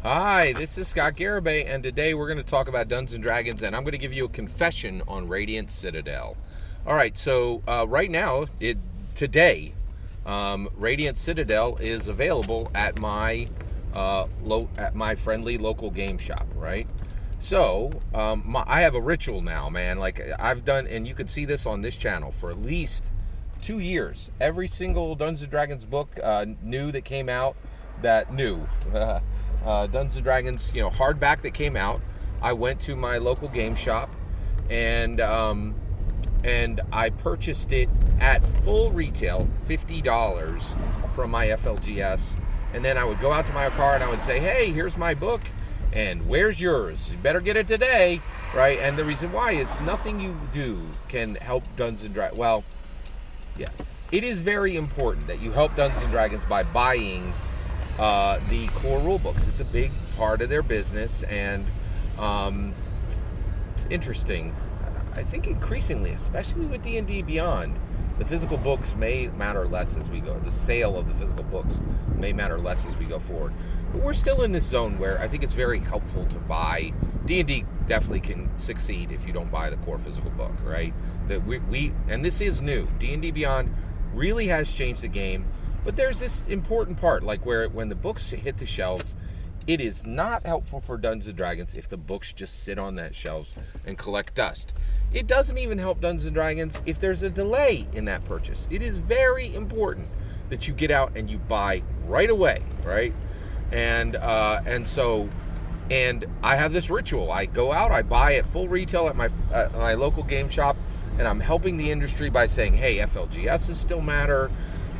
Hi, this is Scott Garibay, and today we're going to talk about Dungeons and Dragons, and I'm going to give you a confession on Radiant Citadel. All right, so right now, today, Radiant Citadel is available at my friendly local game shop. Right, so I have a ritual now, man. Like I've done, and you can see this on this channel for at least 2 years. Every single Dungeons and Dragons book new that came out, that new. Dungeons and Dragons, hardback that came out, I went to my local game shop, and I purchased it at full retail, $50 from my FLGS, and then I would go out to my car and I would say, "Hey, here's my book, and where's yours? You better get it today," right? And the reason why is nothing you do can help Dungeons and Dragons. Well, yeah, it is very important that you help Dungeons and Dragons by buying the core rule books. It's a big part of their business, and it's interesting. I think increasingly, especially with D&D Beyond, the physical books may matter less as we go. The sale of the physical books may matter less as we go forward. But we're still in this zone where I think it's very helpful to buy. D&D definitely can succeed if you don't buy the core physical book, right? That we and this is new. D&D Beyond really has changed the game. But there's this important part, like when the books hit the shelves, it is not helpful for Dungeons and Dragons if the books just sit on that shelves and collect dust. It doesn't even help Dungeons and Dragons if there's a delay in that purchase. It is very important that you get out and you buy right away, right? And I have this ritual. I go out, I buy at full retail at my local game shop, and I'm helping the industry by saying, "Hey, FLGSs still matter."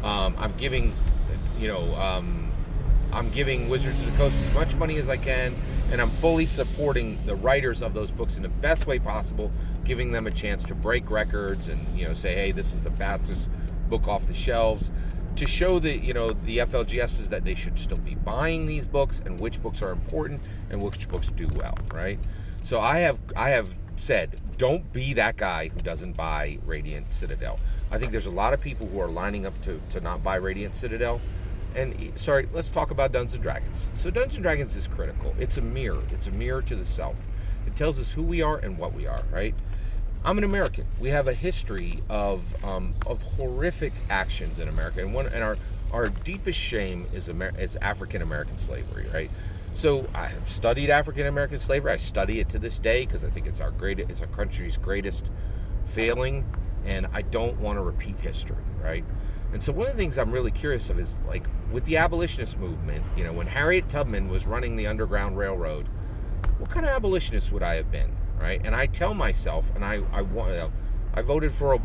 I'm giving Wizards of the Coast as much money as I can, and I'm fully supporting the writers of those books in the best way possible, giving them a chance to break records and say, "Hey, this is the fastest book off the shelves," to show the FLGSs that they should still be buying these books and which books are important and which books do well, right? So I have said, don't be that guy who doesn't buy Radiant Citadel. I think there's a lot of people who are lining up to not buy Radiant Citadel. And let's talk about Dungeons and Dragons. So Dungeons and Dragons is critical. It's a mirror. It's a mirror to the self. It tells us who we are and what we are, right? I'm an American. We have a history of horrific actions in America, and our deepest shame is African American slavery, right? So I have studied African American slavery. I study it to this day because I think it's our country's greatest failing, and I don't want to repeat history, right? And so one of the things I'm really curious of is, like, with the abolitionist movement, when Harriet Tubman was running the Underground Railroad, what kind of abolitionist would I have been, right? And I tell myself, and I voted for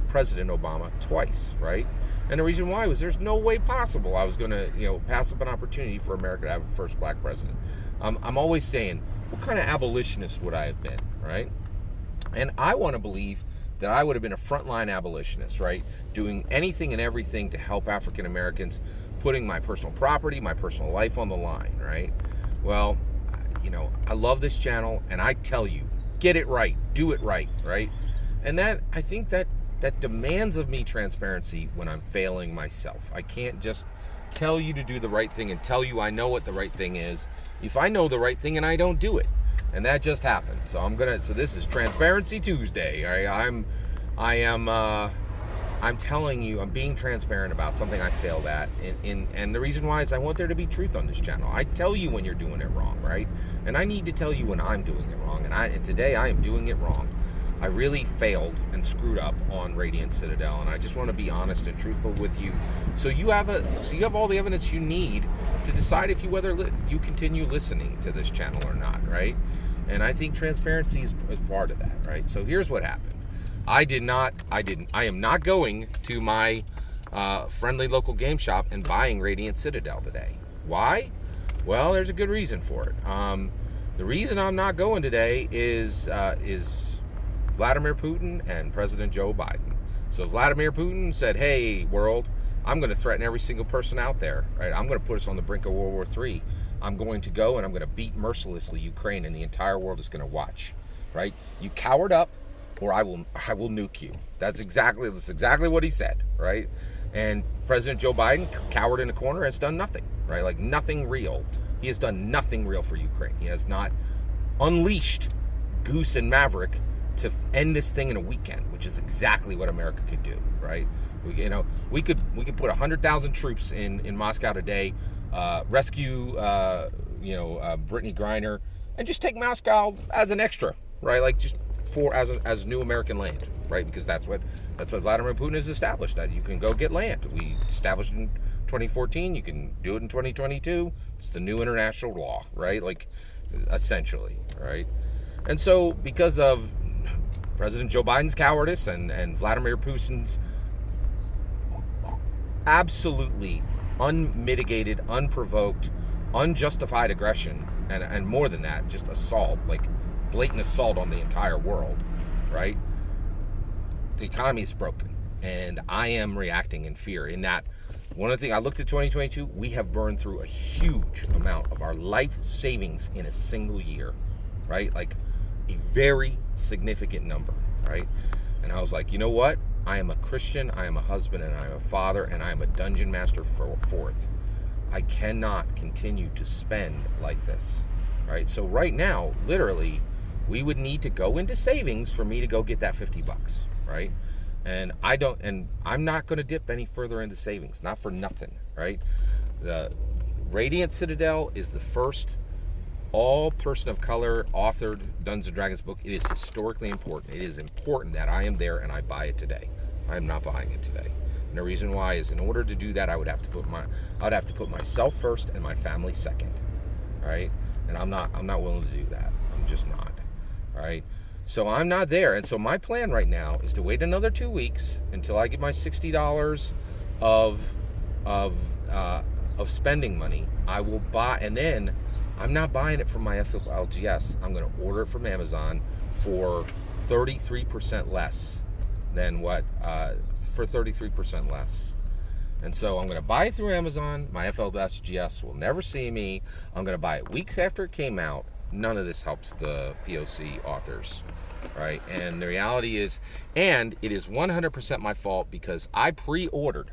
President Obama twice, right? And the reason why was there's no way possible I was going to, pass up an opportunity for America to have a first black president. I'm always saying, what kind of abolitionist would I have been, right? And I want to believe that I would have been a frontline abolitionist, right? Doing anything and everything to help African Americans, putting my personal property, my personal life on the line, right? Well, I love this channel, and I tell you, get it right, do it right, right? And I think that demands of me transparency when I'm failing myself. I can't just tell you to do the right thing and tell you I know what the right thing is if I know the right thing and I don't do it. And that just happened. So this is Transparency Tuesday. I'm telling you, I'm being transparent about something I failed at. And the reason why is I want there to be truth on this channel. I tell you when you're doing it wrong, right? And I need to tell you when I'm doing it wrong. And today I am doing it wrong. I really failed and screwed up on Radiant Citadel, and I just want to be honest and truthful with you. So you have all the evidence you need to decide if whether you continue listening to this channel or not, right? And I think transparency is part of that, right? So here's what happened. I am not going to my friendly local game shop and buying Radiant Citadel today. Why? Well, there's a good reason for it. The reason I'm not going today is Vladimir Putin and President Joe Biden. So Vladimir Putin said, "Hey, world, I'm going to threaten every single person out there, right? I'm going to put us on the brink of World War III. I'm going to go and I'm going to beat mercilessly Ukraine, and the entire world is going to watch, right? You cowered up, or I will nuke you." That's exactly what he said, right? And President Joe Biden cowered in a corner, has done nothing, right? Like nothing real He has done nothing real for Ukraine. He has not unleashed Goose and Maverick to end this thing in a weekend, which is exactly what America could do, right? We could put 100,000 troops in Moscow today, rescue Brittany Griner, and just take Moscow as an extra, right? Like just as new American land, right? Because that's what Vladimir Putin has established, that you can go get land. We established in 2014, you can do it in 2022. It's the new international law, right? Like essentially, right? And so because of President Joe Biden's cowardice and Vladimir Putin's absolutely unmitigated, unprovoked, unjustified aggression, and more than that, just assault, like blatant assault on the entire world, right? The economy is broken, and I am reacting in fear. In that, one of the things I looked at 2022, we have burned through a huge amount of our life savings in a single year, right? Like a very significant number, right? And I was like, you know what? I am a Christian, I am a husband, and I am a father, and I am a dungeon master for fourth. I cannot continue to spend like this, right? So right now, literally, we would need to go into savings for me to go get that $50, right? And I'm not going to dip any further into savings, not for nothing, right? The Radiant Citadel is the first all person of color authored Dungeons & Dragons book. It is historically important. It is important that I am there and I buy it today. I am not buying it today. And the reason why is, in order to do that, I would have to put myself first and my family second, right? And I'm not willing to do that. I'm just not, right? So I'm not there. And so my plan right now is to wait another 2 weeks until I get my $60 of spending money. I will buy, and then I'm not buying it from my FLGS. I'm going to order it from Amazon for 33% less than what, for 33% less. And so I'm going to buy it through Amazon. My FLGS will never see me. I'm going to buy it weeks after it came out. None of this helps the POC authors, right? And the reality is, and it is 100% my fault because I pre-ordered,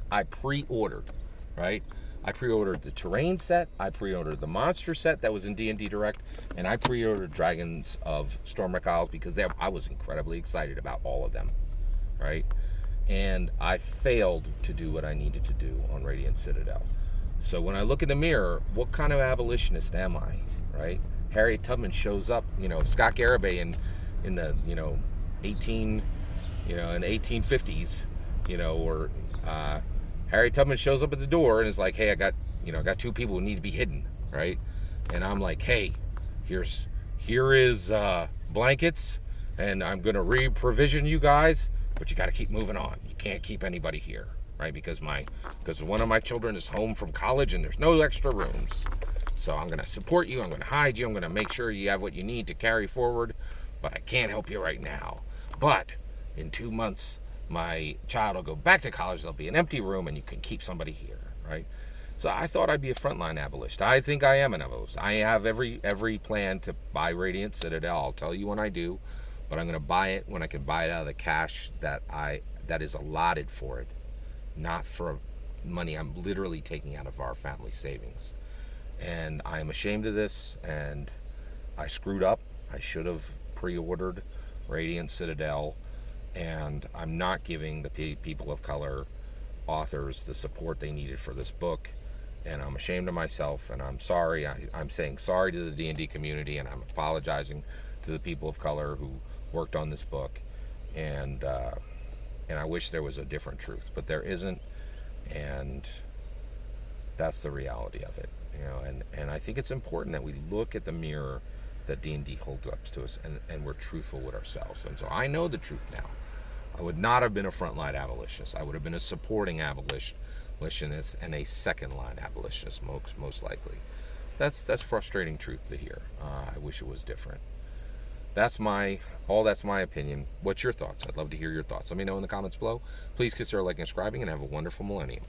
right? I pre-ordered the terrain set, I pre-ordered the monster set that was in D&D Direct, and I pre-ordered Dragons of Stormwreck Isles because I was incredibly excited about all of them, right? And I failed to do what I needed to do on Radiant Citadel. So when I look in the mirror, what kind of abolitionist am I, right? Harriet Tubman shows up, Scott Garibay in the 1850s, or Harriet Tubman shows up at the door and is like, hey, I got two people who need to be hidden, right? And I'm like, hey, here is blankets, and I'm gonna re-provision you guys, but you got to keep moving on. You can't keep anybody here, right? Because one of my children is home from college and there's no extra rooms. So I'm going to support you, I'm going to hide you, I'm going to make sure you have what you need to carry forward, but I can't help you right now. But in 2 months, my child will go back to college, there'll be an empty room, and you can keep somebody here, right? So I thought I'd be a frontline abolitionist. I think I am an abolitionist. I have every plan to buy Radiant Citadel. I'll tell you when I do, but I'm going to buy it when I can buy it out of the cash that is allotted for it, not for money I'm literally taking out of our family savings. And I am ashamed of this, and I screwed up. I should have pre-ordered Radiant Citadel, and I'm not giving the people of color authors the support they needed for this book, and I'm ashamed of myself, and I'm sorry. I'm saying sorry to the D&D community, and I'm apologizing to the people of color who worked on this book, and I wish there was a different truth, but there isn't, and that's the reality of it. And I think it's important that we look at the mirror that D&D holds up to us, and we're truthful with ourselves. And so I know the truth now. I would not have been a frontline abolitionist. I would have been a supporting abolitionist and a second-line abolitionist, most likely. That's frustrating truth to hear. I wish it was different. That's my opinion. What's your thoughts? I'd love to hear your thoughts. Let me know in the comments below. Please consider liking and subscribing, and have a wonderful millennium.